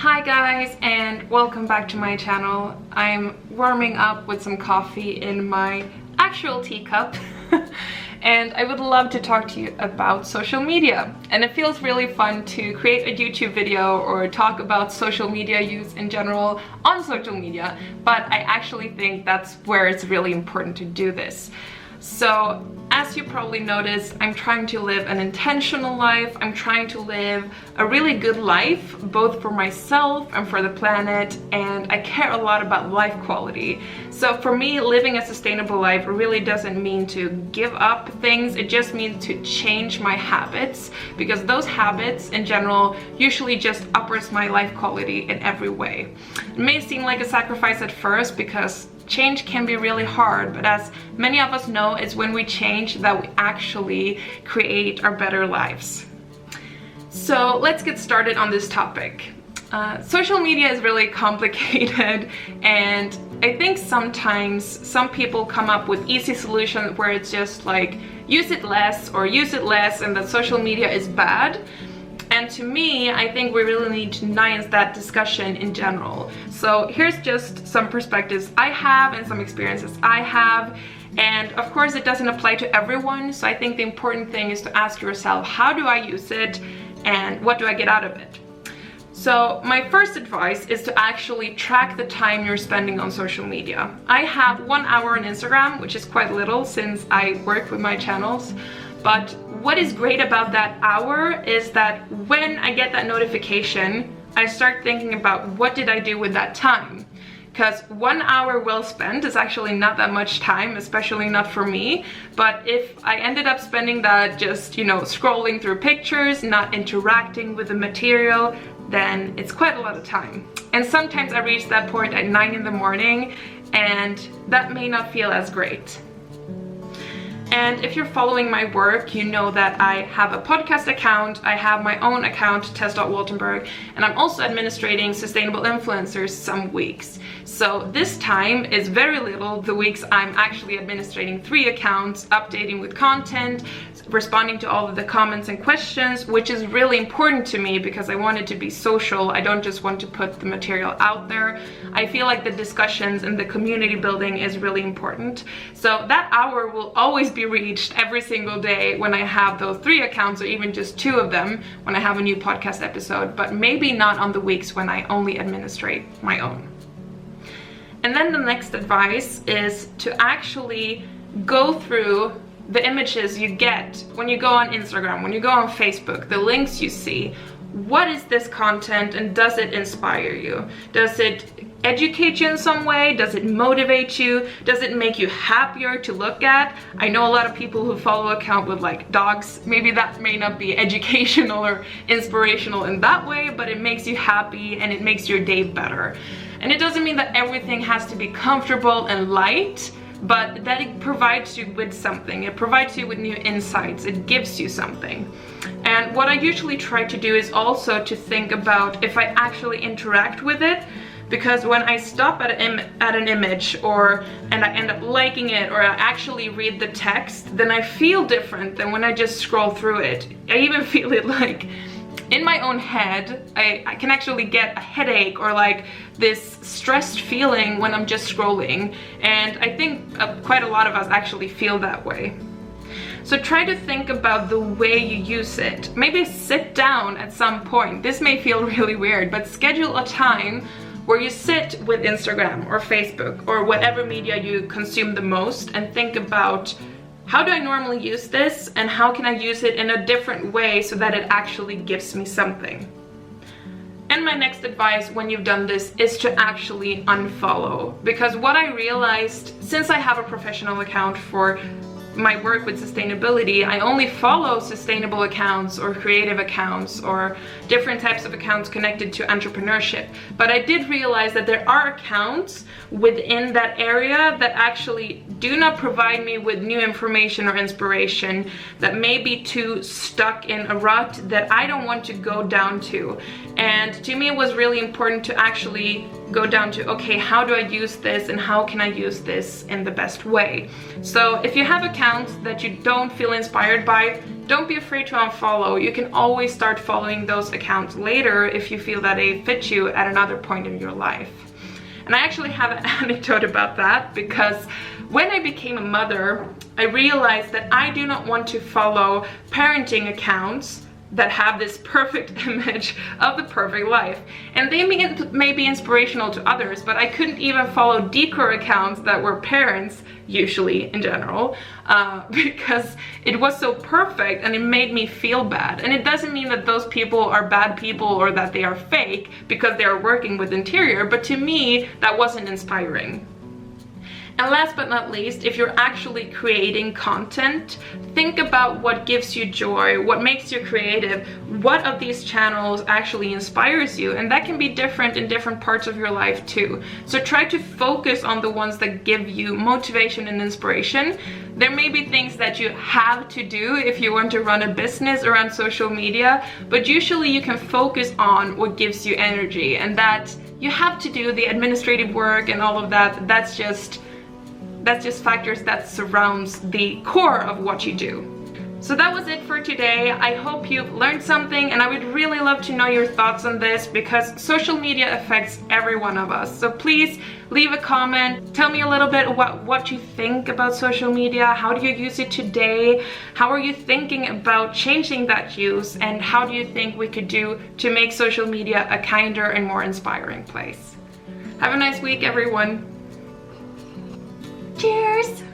Hi guys, and welcome back to my channel. I'm warming up with some coffee in my actual teacup and I would love to talk to you about social media. And it feels really fun to create a YouTube video or talk about social media use in general on social media, but I actually think that's where it's really important to do this. So, as you probably noticed, I'm trying to live an intentional life. I'm trying to live a really good life, both for myself and for the planet, and I care a lot about life quality. So for me, living a sustainable life really doesn't mean to give up things, it just means to change my habits, because those habits in general usually just uppers my life quality in every way. It may seem like a sacrifice at first because change can be really hard, but as many of us know, it's when we change that we actually create our better lives. So let's get started on this topic. Social media is really complicated, and I think sometimes some people come up with easy solutions where it's just like use it less and that social media is bad. And to me, I think we really need to nuance that discussion in general. So here's just some perspectives I have and some experiences I have. And of course it doesn't apply to everyone. So I think the important thing is to ask yourself, how do I use it and what do I get out of it? So my first advice is to actually track the time you're spending on social media. I have 1 hour on Instagram, which is quite little since I work with my channels. But what is great about that hour is that when I get that notification, I start thinking about what did I do with that time? Because 1 hour well spent is actually not that much time, especially not for me. But if I ended up spending that just, scrolling through pictures, not interacting with the material, then it's quite a lot of time. And sometimes I reach that point at 9 in the morning, and that may not feel as great. And if you're following my work, you know that I have a podcast account, I have my own account, Tess.Waltenberg, and I'm also administrating Sustainable Influencers some weeks. So this time is very little, the weeks I'm actually administrating 3 accounts, updating with content, responding to all of the comments and questions, which is really important to me because I want it to be social. I don't just want to put the material out there. I feel like the discussions and the community building is really important. So that hour will always be reached every single day when I have those 3 accounts, or even just 2 of them when I have a new podcast episode, but maybe not on the weeks when I only administrate my own. And then the next advice is to actually go through the images you get when you go on Instagram, when you go on Facebook, the links you see. What is this content and does it inspire you? Does it educate you in some way? Does it motivate you? Does it make you happier to look at? I know a lot of people who follow account with like dogs. Maybe that may not be educational or inspirational in that way, but it makes you happy and it makes your day better. And it doesn't mean that everything has to be comfortable and light, but that it provides you with something. It provides you with new insights. It gives you something. And what I usually try to do is also to think about if I actually interact with it, because when I stop at an image and I end up liking it, or I actually read the text, then I feel different than when I just scroll through it. I even feel it like in my own head, I can actually get a headache or like this stressed feeling when I'm just scrolling. And I think quite a lot of us actually feel that way. So try to think about the way you use it. Maybe sit down at some point. This may feel really weird, but schedule a time where you sit with Instagram or Facebook or whatever media you consume the most and think about, how do I normally use this and how can I use it in a different way so that it actually gives me something? And my next advice when you've done this is to actually unfollow, because what I realized, since I have a professional account for my work with sustainability, I only follow sustainable accounts or creative accounts or different types of accounts connected to entrepreneurship. But I did realize that there are accounts within that area that actually do not provide me with new information or inspiration, that may be too stuck in a rut that I don't want to go down to. And to me it was really important to actually go down to, okay, how do I use this and how can I use this in the best way? So if you have accounts that you don't feel inspired by, don't be afraid to unfollow. You can always start following those accounts later if you feel that they fit you at another point in your life. And I actually have an anecdote about that, because when I became a mother, I realized that I do not want to follow parenting accounts that have this perfect image of the perfect life. And they may be inspirational to others, but I couldn't even follow decor accounts that were parents, usually in general, because it was so perfect and it made me feel bad. And it doesn't mean that those people are bad people or that they are fake because they are working with interior, but to me, that wasn't inspiring. And last but not least, if you're actually creating content, think about what gives you joy, what makes you creative, what of these channels actually inspires you, and that can be different in different parts of your life too. So try to focus on the ones that give you motivation and inspiration. There may be things that you have to do if you want to run a business around social media, but usually you can focus on what gives you energy, and that you have to do the administrative work and all of that. That's just factors that surrounds the core of what you do. So that was it for today. I hope you've learned something, and I would really love to know your thoughts on this, because social media affects every one of us. So please leave a comment. Tell me a little bit what you think about social media. How do you use it today? How are you thinking about changing that use? And how do you think we could do to make social media a kinder and more inspiring place? Have a nice week, everyone. Cheers!